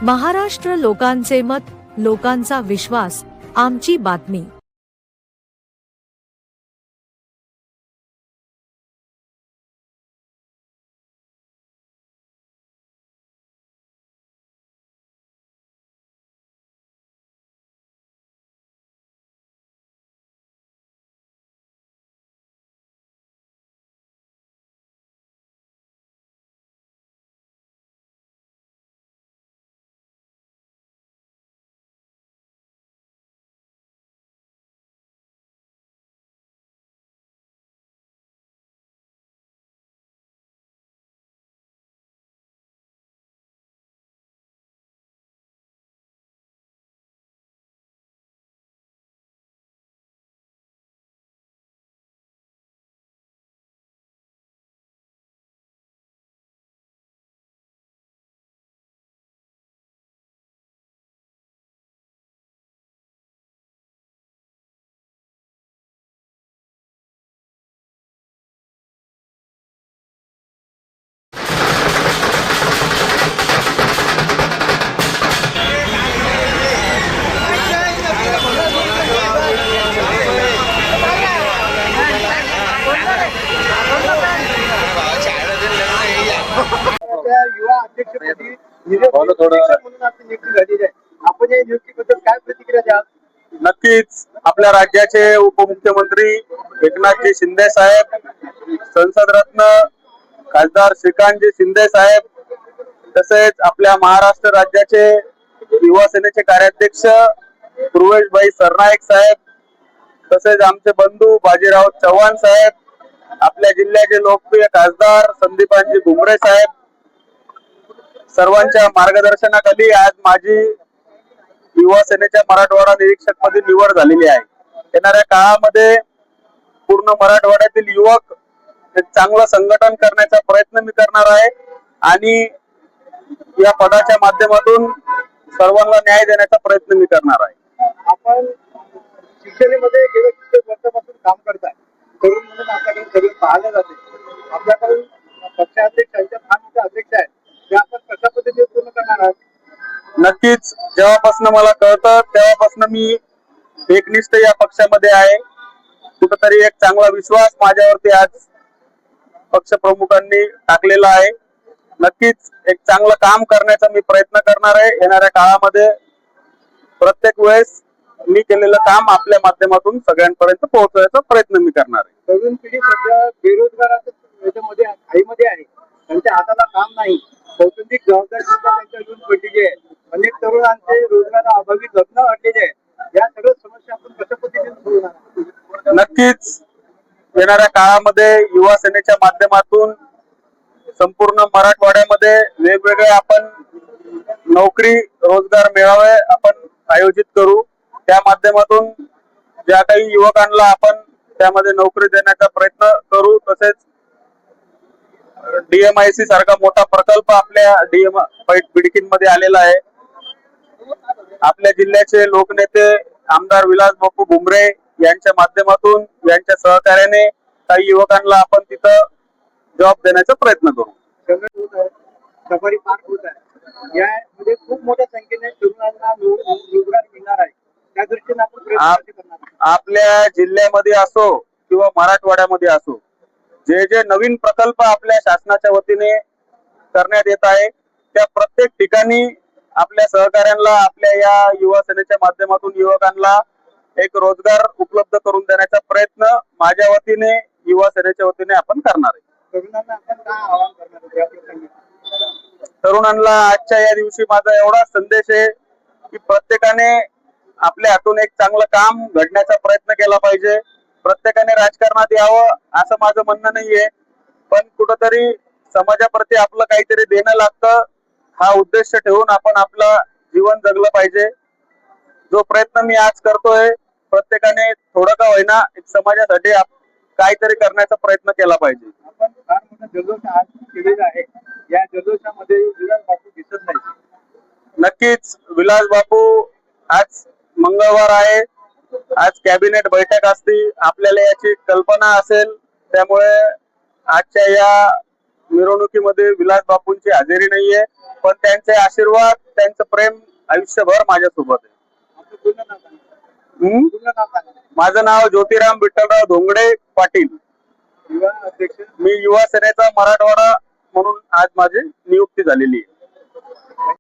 महाराष्ट्र लोकांचे मत, लोकांचा विश्वास, आमची बातमी। युवा अध्यक्षपदी म्हणून आपली नियुक्ती झालेली आहे। आपण या नियुक्तीबद्दल काय प्रतिक्रिया द्याल? नक्कीच आपल्या राज्याचे उपमुख्यमंत्री एकनाथजी शिंदे साहेब, संसद रत्न खासदार श्रीकांतजी शिंदे साहेब, तसेच आपल्या महाराष्ट्र राज्याचे युवा सेनेचे कार्याध्यक्ष पूर्वेशभाई सरनाईक साहेब, तसेच आमचे बंधू बाजीराव चव्हाण साहेब, आपल्या जिल्ह्याचे लोकप्रिय खासदार संदीपानजी भुमरे साहेब, सर्वांच्या मार्गदर्शनाखाली आज माझी युवा सेनेच्या मराठवाडा निरीक्षक पदी निवड झालेली आहे। येणाऱ्या काळामध्ये पूर्ण मराठवाड्यातील युवक एक चांगलं संघटन करण्याचा प्रयत्न मी करणार आहे आणि या पदाच्या माध्यमातून सर्वांना न्याय देण्याचा प्रयत्न मी करणार आहे। आपण शिक्षणामध्ये गेल्या कित्येक वर्षापासून काम करताय, तरुण म्हणून आपल्याकडे सगळं पाहिलं जाते। आपल्याकडून पक्षाध्यक्षांच्या फार मोठ्या अपेक्षा आहेत, त्या आपण कशा पद्धतीने पूर्ण करणार आहात? नक्कीच जेव्हापासून मला कळतं तेव्हापासून मी एकनिष्ठ या पक्षामध्ये आहे। कुठेतरी एक चांगला विश्वास माझ्यावरती आज पक्ष प्रमुखांनी टाकलेला आहे। नक्कीच एक चांगलं काम करण्याचा मी प्रयत्न करणार आहे। येणाऱ्या काळामध्ये प्रत्येक वेळेस मी केलेलं काम आपल्या माध्यमातून सगळ्यांपर्यंत पोहोचवण्याचा प्रयत्न मी करणार आहे। तरुण पिढी सध्या बेरोजगाराच्या याच्यामध्ये घाईमध्ये आहे, त्यांच्या हाताला काम नाही, कौटुंबिक जबाबदारी त्यांच्या अजून पडलेली आहे। अनेक तरुणांचे रोजगाराअभावी लग्न अडलेले आहे। या सगळ्या समस्या आपण कशा पद्धतीने सोडवणार? नक्कीच येणाऱ्या काळामध्ये युवा सेनेच्या माध्यमातून संपूर्ण मराठवाड्यामध्ये वेगवेगळे आपण नोकरी रोजगार मेळावे आपण आयोजित करू। त्या माध्यमातून ज्या काही युवकांना आपण त्यामध्ये नोकरी देण्याचा प्रयत्न करू। तसेच DMIC सारखा मोठा प्रकल्प आपल्या बिडकीनमध्ये आलेला आहे। आपल्या जिल्ह्याचे लोकनेते आमदार विलास बापू भुमरे यांच्या माध्यमातून यांच्या सहकार्याने काही युवकांना आपण तिथं जॉब देण्याचा प्रयत्न करू। सफारी पार्क होत आहे, यामध्ये खूप मोठ्या संख्येने तरुणांना रोजगार मिळणार आहे। त्या दृष्टीने आपण प्रयत्न करणार। आपल्या जिल्ह्यामध्ये असो किंवा मराठवाड्यामध्ये असो, जे जे नवीन प्रकल्प आपल्या शासनाच्या वतीने करण्यात येत आहे त्या प्रत्येक ठिकाणी आपल्या सहकार्यांना आपल्या या युवा सेनेच्या माध्यमातून युवकांना एक रोजगार उपलब्ध करून देण्याचा प्रयत्न माझ्या वतीने युवा सेनेच्या वतीने आपण करणार आहे। तरुणांना आपण काय आवाहन करणार? तरुणांना आजच्या या दिवशी माझा एवढा संदेश आहे की प्रत्येकाने आपल्या हातून एक चांगलं काम घडण्याचा प्रयत्न केला पाहिजे। प्रत्येकाने राजकारणात यावं असं माझं म्हणणं नाहीये, पण कुठंतरी समाजाप्रती आपलं काहीतरी देणं लागतं हा उद्देश ठेवून आपण आपलं जीवन जगलं पाहिजे। जो प्रयत्न मी आज करतोय प्रत्येकाने थोडं का होईना एक समाजासाठी काहीतरी करण्याचा प्रयत्न केला पाहिजे। आपण फार मोठा जल्लोष आज केलेला आहे, या जल्लोषामध्ये विलास बापू दिसत नाही। नक्कीच विलास बापू आज मंगळवार आहे, आज कॅबिनेट बैठक असती, आपल्याला याची कल्पना असेल, त्यामुळे आजच्या या मिरवणुकीमध्ये विलास बापूंची हजेरी नाहीये, पण त्यांचे आशीर्वाद, त्यांचं प्रेम आयुष्यभर माझ्यासोबत आहे. आपलं पूर्ण नाव सांगा. पूर्ण नाव सांगा. माझं नाव ज्योतिराम विठ्ठलराव धोंगडे पाटील. युवा अध्यक्ष. मी युवा सेनेचा मराठवाडा म्हणून आज माझी नियुक्ती झालेली आहे.